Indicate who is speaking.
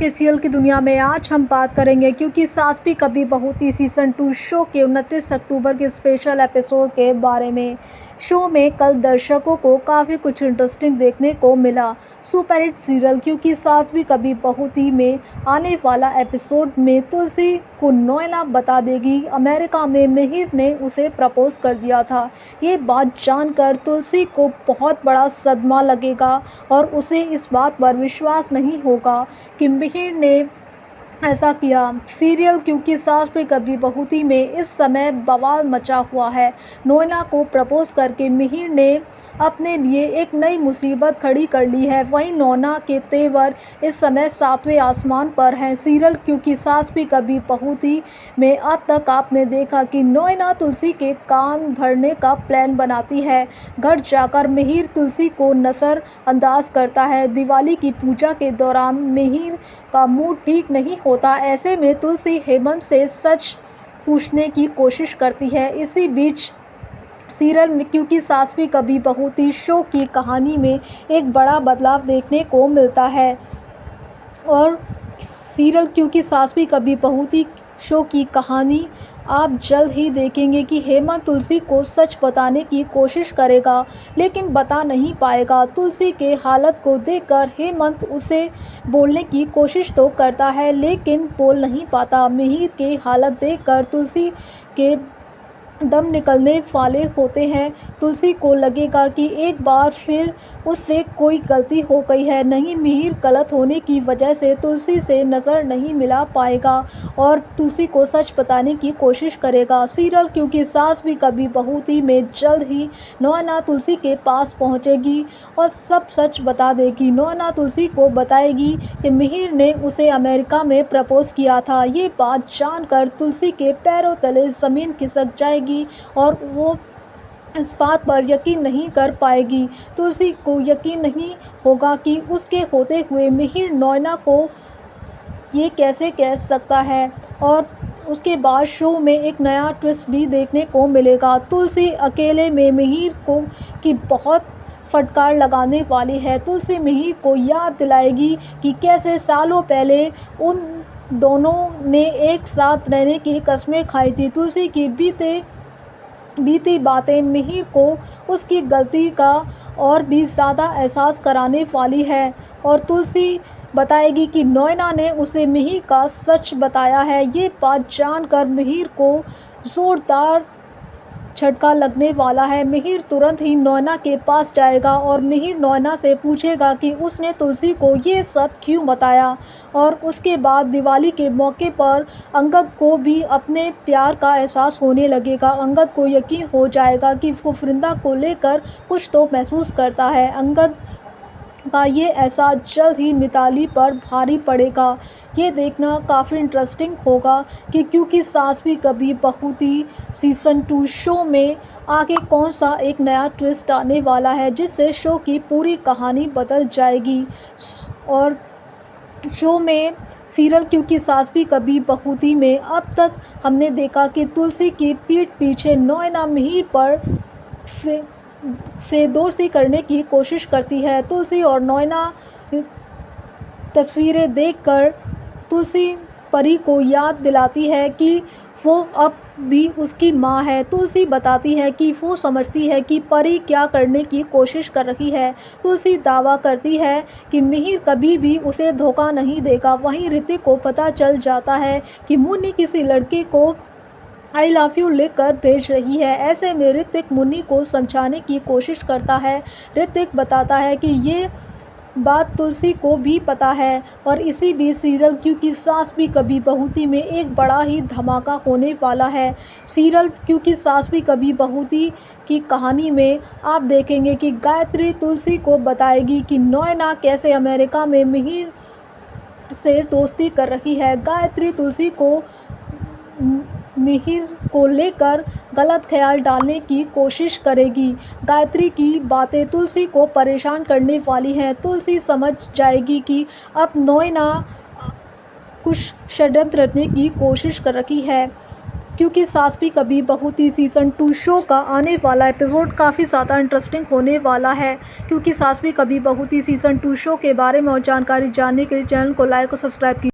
Speaker 1: के सीरियल की दुनिया में आज हम बात करेंगे क्योंकि सास भी कभी बहू थी सीज़न 2 शो के 29 अक्टूबर के स्पेशल एपिसोड के बारे में। शो में कल दर्शकों को काफ़ी कुछ इंटरेस्टिंग देखने को मिला। सुपरहिट सीरियल क्योंकि सास भी कभी बहू थी में आने वाला एपिसोड में तुलसी को नोएला बता देगी अमेरिका में मिहिर ने उसे प्रपोज कर दिया था। ये बात जानकर तुलसी को बहुत बड़ा सदमा लगेगा और उसे इस बात पर विश्वास नहीं होगा कि मिहिर ने ऐसा किया। सीरियल क्योंकि सास भी कभी बहू थी में इस समय बवाल मचा हुआ है। नोएला को प्रपोज करके मिहिर ने अपने लिए एक नई मुसीबत खड़ी कर ली है। वहीं नोना के तेवर इस समय 7वें आसमान पर हैं। सीरियल क्योंकि सास भी कभी बहू थी में अब तक आपने देखा कि नोएला तुलसी के कान भरने का प्लान बनाती है। घर जाकर मिहिर तुलसी को नज़रअंदाज करता है। दिवाली की पूजा के दौरान मिहिर का मूड ठीक नहीं होता। ऐसे में तुलसी हेमंत से सच पूछने की कोशिश करती है। इसी बीच सीरियल में क्योंकि सास भी कभी बहू थी शो की कहानी में एक बड़ा बदलाव देखने को मिलता है और सीरियल क्योंकि सास भी कभी बहू थी शो की कहानी आप जल्द ही देखेंगे कि हेमंत तुलसी को सच बताने की कोशिश करेगा लेकिन बता नहीं पाएगा। तुलसी के हालत को देखकर हेमंत उसे बोलने की कोशिश तो करता है लेकिन बोल नहीं पाता। मिहिर के हालत देखकर तुलसी के दम निकलने वाले होते हैं। तुलसी को लगेगा कि एक बार फिर उससे कोई गलती हो गई है। नहीं, मिहिर गलत होने की वजह से तुलसी से नज़र नहीं मिला पाएगा और तुलसी को सच बताने की कोशिश करेगा। सीरियल क्योंकि सास भी कभी बहू थी में जल्द ही नोएला तुलसी के पास पहुंचेगी और सब सच बता देगी। नोएला तुलसी को बताएगी कि मिहिर ने उसे अमेरिका में प्रपोज किया था। ये बात जानकर तुलसी के पैरों तले ज़मीन खिसक जाएगी और वो इस बात पर यकीन नहीं कर पाएगी। तुलसी को यकीन नहीं होगा कि उसके होते हुए मिहिर नोएला को ये कैसे कह सकता है और उसके बाद शो में एक नया ट्विस्ट भी देखने को मिलेगा। तुलसी अकेले में मिहिर को की बहुत फटकार लगाने वाली है। तुलसी मिहिर को याद दिलाएगी कि कैसे सालों पहले उन दोनों ने एक साथ रहने की कस्में खाई थी। तुलसी की बीती बातें मिहिर को उसकी गलती का और भी ज़्यादा एहसास कराने वाली है और तुलसी बताएगी कि नोएला ने उसे मिहिर का सच बताया है। ये बात जानकर मिहिर को ज़ोरदार झटका लगने वाला है। मिहिर तुरंत ही नोएला के पास जाएगा और मिहिर नोएला से पूछेगा कि उसने तुलसी को ये सब क्यों बताया और उसके बाद दिवाली के मौके पर अंगद को भी अपने प्यार का एहसास होने लगेगा। अंगद को यकीन हो जाएगा कि वो वृंदा को लेकर कुछ तो महसूस करता है। अंगद का ये एहसास जल्द ही मिताली पर भारी पड़ेगा। ये देखना काफ़ी इंटरेस्टिंग होगा कि क्योंकि सास भी कभी बहू थी सीज़न 2 शो में आगे कौन सा एक नया ट्विस्ट आने वाला है जिससे शो की पूरी कहानी बदल जाएगी। और शो में सीरियल क्योंकि सास भी कभी बहू थी में अब तक हमने देखा कि तुलसी की पीठ पीछे नोएला मिहिर पर से दोस्ती करने की कोशिश करती है। तुलसी और नोएला तस्वीरें देखकर तुलसी परी को याद दिलाती है कि वो अब भी उसकी माँ है। तुलसी बताती है कि वो समझती है कि परी क्या करने की कोशिश कर रही है। तुलसी दावा करती है कि मिहिर कभी भी उसे धोखा नहीं देगा। वहीं ऋतिक को पता चल जाता है कि मुन्नी किसी लड़के को आई लव यू लिखकर भेज रही है। ऐसे में ऋतिक मुन्नी को समझाने की कोशिश करता है। ऋतिक बताता है कि ये बात तुलसी को भी पता है और इसी बीच सीरियल क्योंकि सास भी कभी बहू थी में एक बड़ा ही धमाका होने वाला है। सीरियल क्योंकि सास भी कभी बहू थी की कहानी में आप देखेंगे कि गायत्री तुलसी को बताएगी कि नोएला कैसे अमेरिका में मिहिर से दोस्ती कर रही है। गायत्री तुलसी को मिहिर को लेकर गलत ख्याल डालने की कोशिश करेगी। गायत्री की बातें तुलसी को परेशान करने वाली हैं। तुलसी समझ जाएगी कि अब नोएला कुछ षड्यंत्र रचने की कोशिश कर रही है क्योंकि सास भी कभी बहू थी सीज़न 2 शो का आने वाला एपिसोड काफ़ी ज़्यादा इंटरेस्टिंग होने वाला है। क्योंकि सास भी कभी बहू थी सीज़न 2 शो के बारे में और जानकारी जानने के लिए चैनल को लाइक और सब्सक्राइब कीजिए।